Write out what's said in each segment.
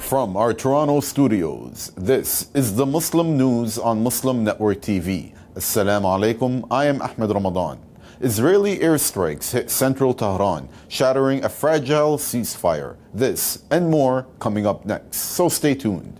From our Toronto studios, this is the Muslim News on Muslim Network TV. Assalamu alaikum, I am Ahmed Ramadan. Israeli airstrikes hit central Tehran, shattering a fragile ceasefire. This and more coming up next, so stay tuned.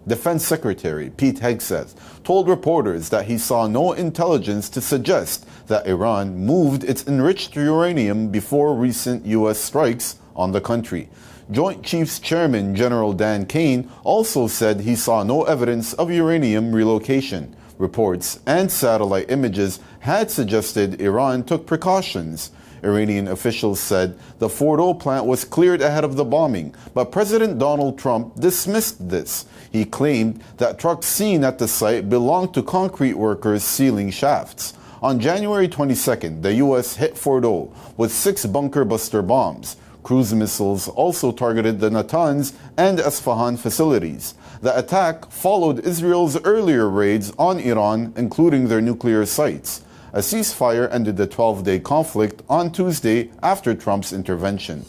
Defense Secretary Pete Hegseth told reporters that he saw no intelligence to suggest that Iran moved its enriched uranium before recent U.S. strikes on the country. Joint Chiefs Chairman General Dan Kane also said he saw no evidence of uranium relocation. Reports and satellite images had suggested Iran took precautions. Iranian officials said the Fordo plant was cleared ahead of the bombing, but President Donald Trump dismissed this. He claimed that trucks seen at the site belonged to concrete workers sealing shafts. On January 22nd, the U.S. hit Fordo with 6 bunker buster bombs. Cruise missiles also targeted the Natanz and Esfahan facilities. The attack followed Israel's earlier raids on Iran, including their nuclear sites. A ceasefire ended the 12-day conflict on Tuesday after Trump's intervention.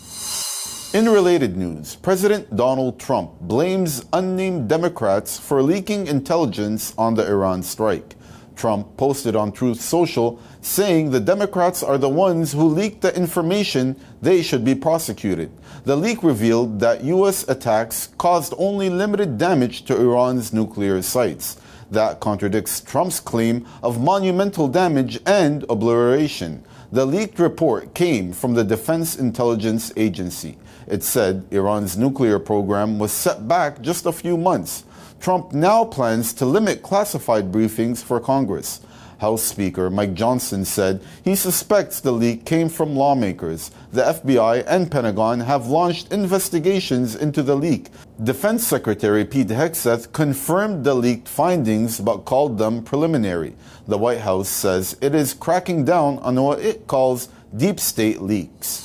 In related news, President Donald Trump blames unnamed Democrats for leaking intelligence on the Iran strike. Trump posted on Truth Social saying the Democrats are the ones who leaked the information, they should be prosecuted. The leak revealed that U.S. attacks caused only limited damage to Iran's nuclear sites. That contradicts Trump's claim of monumental damage and obliteration. The leaked report came from the Defense Intelligence Agency. It said Iran's nuclear program was set back just a few months. Trump now plans to limit classified briefings for Congress. House Speaker Mike Johnson said he suspects the leak came from lawmakers. The FBI and Pentagon have launched investigations into the leak. Defense Secretary Pete Hegseth confirmed the leaked findings but called them preliminary. The White House says it is cracking down on what it calls deep state leaks.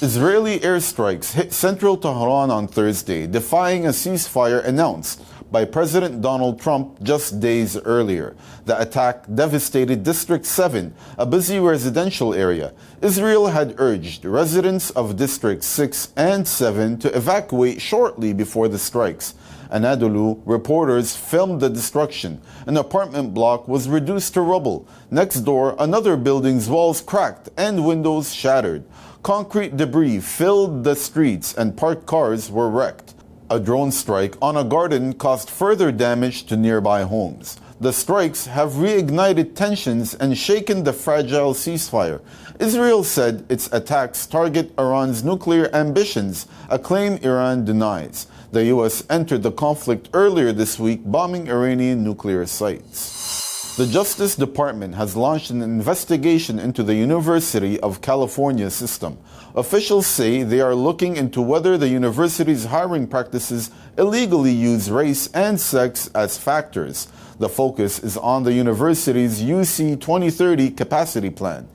Israeli airstrikes hit central Tehran on Thursday, defying a ceasefire announced by President Donald Trump just days earlier. The attack devastated District 7, a busy residential area. Israel had urged residents of District 6 and 7 to evacuate shortly before the strikes. Anadolu reporters filmed the destruction. An apartment block was reduced to rubble. Next door, another building's walls cracked and windows shattered. Concrete debris filled the streets and parked cars were wrecked. A drone strike on a garden caused further damage to nearby homes. The strikes have reignited tensions and shaken the fragile ceasefire. Israel said its attacks target Iran's nuclear ambitions, a claim Iran denies. The U.S. entered the conflict earlier this week, bombing Iranian nuclear sites. The Justice Department has launched an investigation into the University of California system. Officials say they are looking into whether the university's hiring practices illegally use race and sex as factors. The focus is on the university's UC 2030 capacity plan.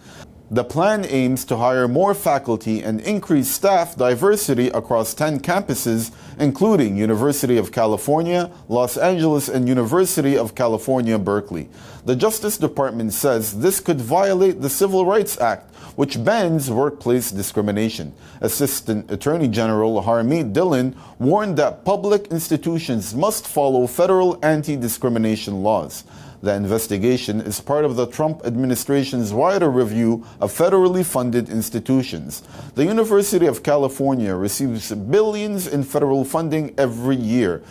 The plan aims to hire more faculty and increase staff diversity across 10 campuses, including University of California, Los Angeles, and University of California, Berkeley. The Justice Department says this could violate the Civil Rights Act, which bans workplace discrimination. Assistant Attorney General Harmeet Dillon warned that public institutions must follow federal anti-discrimination laws. The investigation is part of the Trump administration's wider review of federally funded institutions. The University of California receives billions in federal funding every year.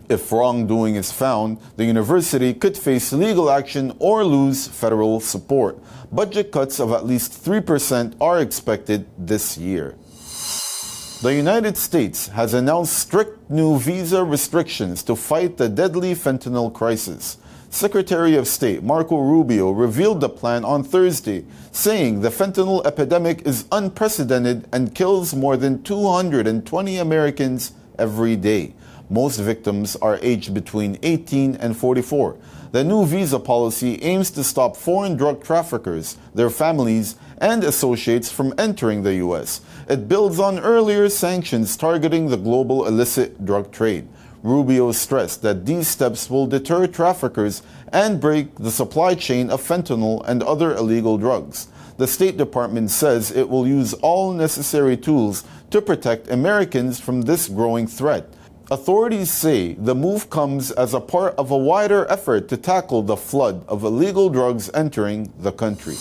If wrongdoing is found, the university could face legal action or lose federal support. Budget cuts of at least 3% are expected this year. The United States has announced strict new visa restrictions to fight the deadly fentanyl crisis. Secretary of State Marco Rubio revealed the plan on Thursday, saying the fentanyl epidemic is unprecedented and kills more than 220 Americans every day. Most victims are aged between 18 and 44. The new visa policy aims to stop foreign drug traffickers, their families, and associates from entering the U.S. It builds on earlier sanctions targeting the global illicit drug trade. Rubio stressed that these steps will deter traffickers and break the supply chain of fentanyl and other illegal drugs. The State Department says it will use all necessary tools to protect Americans from this growing threat. Authorities say the move comes as a part of a wider effort to tackle the flood of illegal drugs entering the country.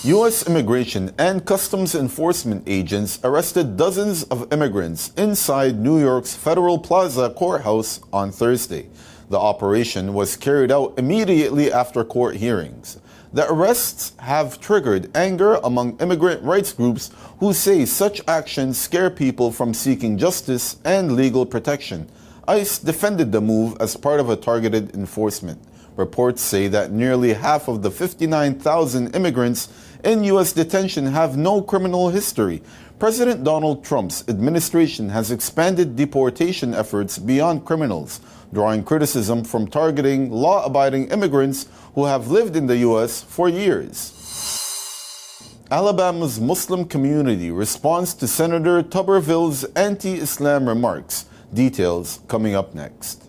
U.S. Immigration and Customs Enforcement agents arrested dozens of immigrants inside New York's Federal Plaza Courthouse on Thursday. The operation was carried out immediately after court hearings. The arrests have triggered anger among immigrant rights groups who say such actions scare people from seeking justice and legal protection. ICE defended the move as part of a targeted enforcement. Reports say that nearly half of the 59,000 immigrants in U.S. detention have no criminal history. President Donald Trump's administration has expanded deportation efforts beyond criminals, drawing criticism from targeting law-abiding immigrants who have lived in the U.S. for years. Alabama's Muslim community responds to Senator Tuberville's anti-Islam remarks. Details coming up next.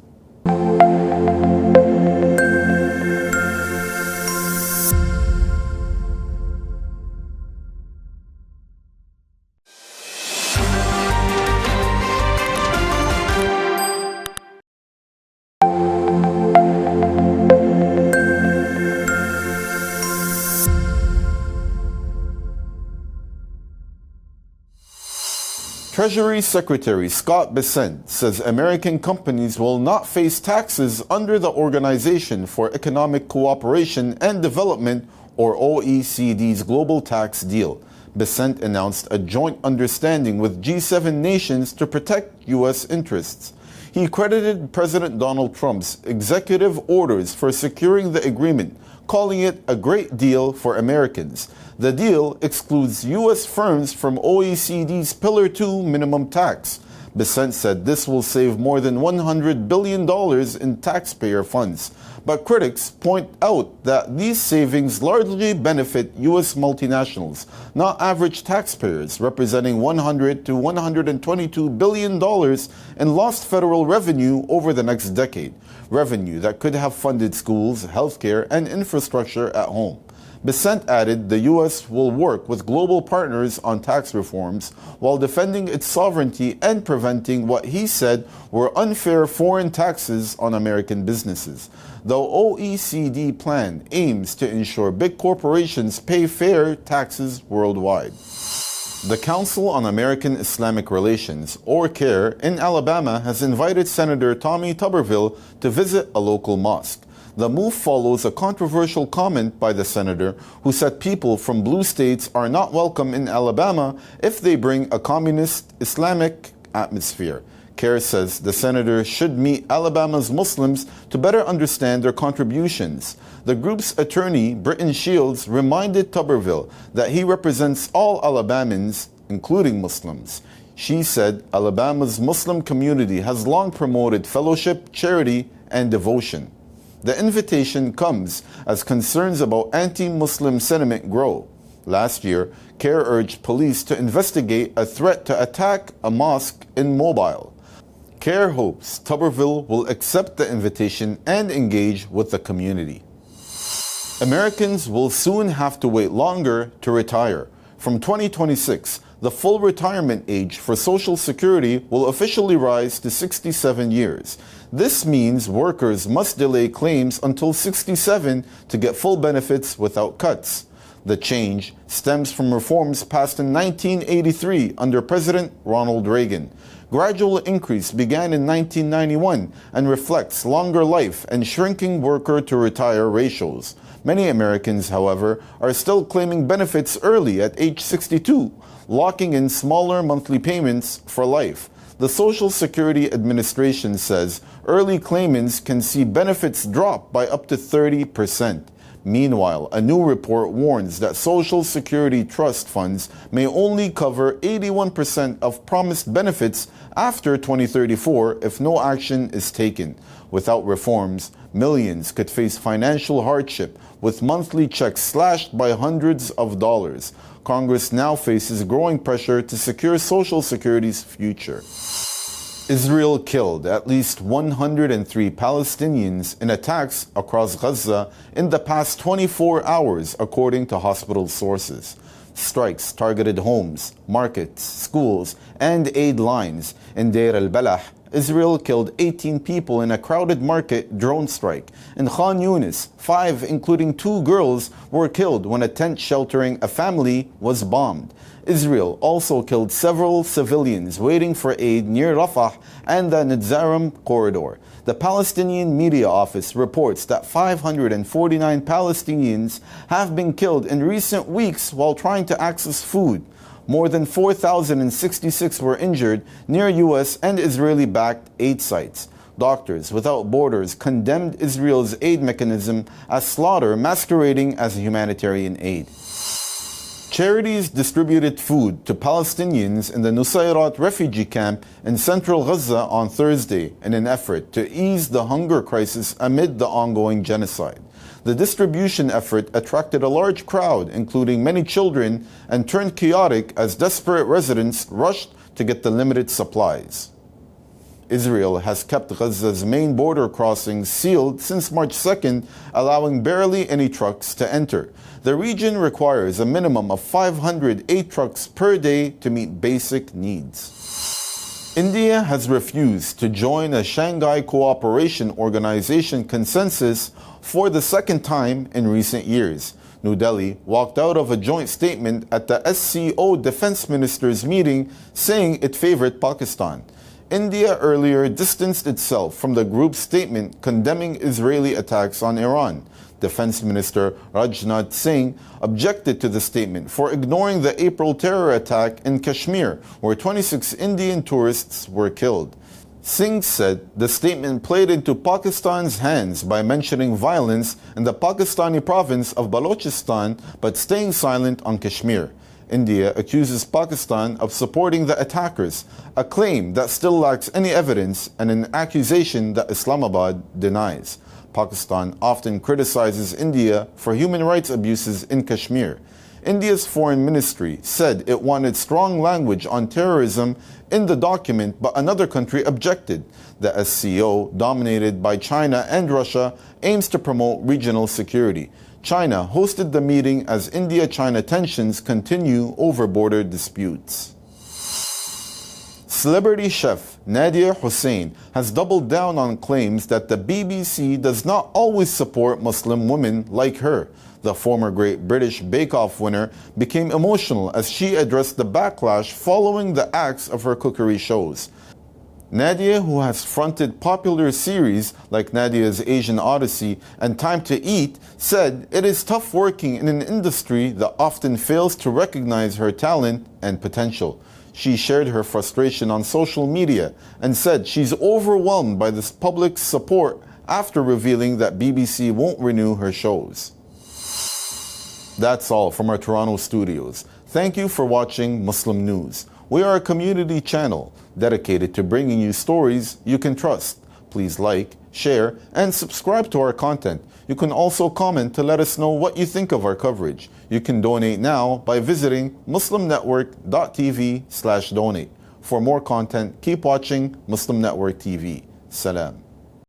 Treasury Secretary Scott Bessent says American companies will not face taxes under the Organization for Economic Cooperation and Development, or OECD's global tax deal. Bessent announced a joint understanding with G7 nations to protect U.S. interests. He credited President Donald Trump's executive orders for securing the agreement, calling it a great deal for Americans. The deal excludes U.S. firms from OECD's Pillar 2 minimum tax. Bessent said this will save more than $100 billion in taxpayer funds. But critics point out that these savings largely benefit U.S. multinationals, not average taxpayers, representing $100 to $122 billion in lost federal revenue over the next decade, revenue that could have funded schools, healthcare, and infrastructure at home. Bessent added the U.S. will work with global partners on tax reforms while defending its sovereignty and preventing what he said were unfair foreign taxes on American businesses. The OECD plan aims to ensure big corporations pay fair taxes worldwide. The Council on American Islamic Relations, or CAIR, in Alabama has invited Senator Tommy Tuberville to visit a local mosque. The move follows a controversial comment by the senator who said people from blue states are not welcome in Alabama if they bring a communist Islamic atmosphere. CAIR says the senator should meet Alabama's Muslims to better understand their contributions. The group's attorney, Britton Shields, reminded Tuberville that he represents all Alabamans, including Muslims. She said Alabama's Muslim community has long promoted fellowship, charity, and devotion. The invitation comes as concerns about anti-Muslim sentiment grow. Last year, CAIR urged police to investigate a threat to attack a mosque in Mobile. CAIR hopes Tuberville will accept the invitation and engage with the community. Americans will soon have to wait longer to retire. From 2026, the full retirement age for Social Security will officially rise to 67 years. This means workers must delay claims until 67 to get full benefits without cuts. The change stems from reforms passed in 1983 under President Ronald Reagan. Gradual increase began in 1991 and reflects longer life and shrinking worker-to-retire ratios. Many Americans, however, are still claiming benefits early at age 62, locking in smaller monthly payments for life. The Social Security Administration says early claimants can see benefits drop by up to 30%. Meanwhile, a new report warns that Social Security trust funds may only cover 81% of promised benefits after 2034 if no action is taken. Without reforms, millions could face financial hardship, with monthly checks slashed by hundreds of dollars. Congress now faces growing pressure to secure Social Security's future. Israel killed at least 103 Palestinians in attacks across Gaza in the past 24 hours, according to hospital sources. Strikes targeted homes, markets, schools, and aid lines. In Deir al-Balah, Israel killed 18 people in a crowded market drone strike. In Khan Yunis, 5, including 2 girls, were killed when a tent sheltering a family was bombed. Israel also killed several civilians waiting for aid near Rafah and the Nuseirat corridor. The Palestinian Media Office reports that 549 Palestinians have been killed in recent weeks while trying to access food. More than 4,066 were injured near U.S. and Israeli-backed aid sites. Doctors Without Borders condemned Israel's aid mechanism as slaughter masquerading as humanitarian aid. Charities distributed food to Palestinians in the Nuseirat refugee camp in central Gaza on Thursday in an effort to ease the hunger crisis amid the ongoing genocide. The distribution effort attracted a large crowd, including many children, and turned chaotic as desperate residents rushed to get the limited supplies. Israel has kept Gaza's main border crossings sealed since March 2nd, allowing barely any trucks to enter. The region requires a minimum of 508 trucks per day to meet basic needs. India has refused to join a Shanghai Cooperation Organization consensus for the second time in recent years. New Delhi walked out of a joint statement at the SCO defense ministers meeting saying it favored Pakistan. India earlier distanced itself from the group's statement condemning Israeli attacks on Iran. Defense Minister Rajnath Singh objected to the statement for ignoring the April terror attack in Kashmir, where 26 Indian tourists were killed. Singh said the statement played into Pakistan's hands by mentioning violence in the Pakistani province of Balochistan but staying silent on Kashmir. India accuses Pakistan of supporting the attackers, a claim that still lacks any evidence and an accusation that Islamabad denies. Pakistan often criticizes India for human rights abuses in Kashmir. India's foreign ministry said it wanted strong language on terrorism in the document, but another country objected. The SCO, dominated by China and Russia, aims to promote regional security. China hosted the meeting as India-China tensions continue over border disputes. Celebrity chef Nadia Hussain has doubled down on claims that the BBC does not always support Muslim women like her. The former Great British Bake Off winner became emotional as she addressed the backlash following the acts of her cookery shows. Nadia, who has fronted popular series like Nadia's Asian Odyssey and Time to Eat, said it is tough working in an industry that often fails to recognize her talent and potential. She shared her frustration on social media and said she's overwhelmed by this public support after revealing that BBC won't renew her shows. That's all from our Toronto studios. Thank you for watching Muslim News. We are a community channel dedicated to bringing you stories you can trust. Please like, share, and subscribe to our content. You can also comment to let us know what you think of our coverage. You can donate now by visiting muslimnetwork.tv/donate. For more content, keep watching Muslim Network TV. Salam.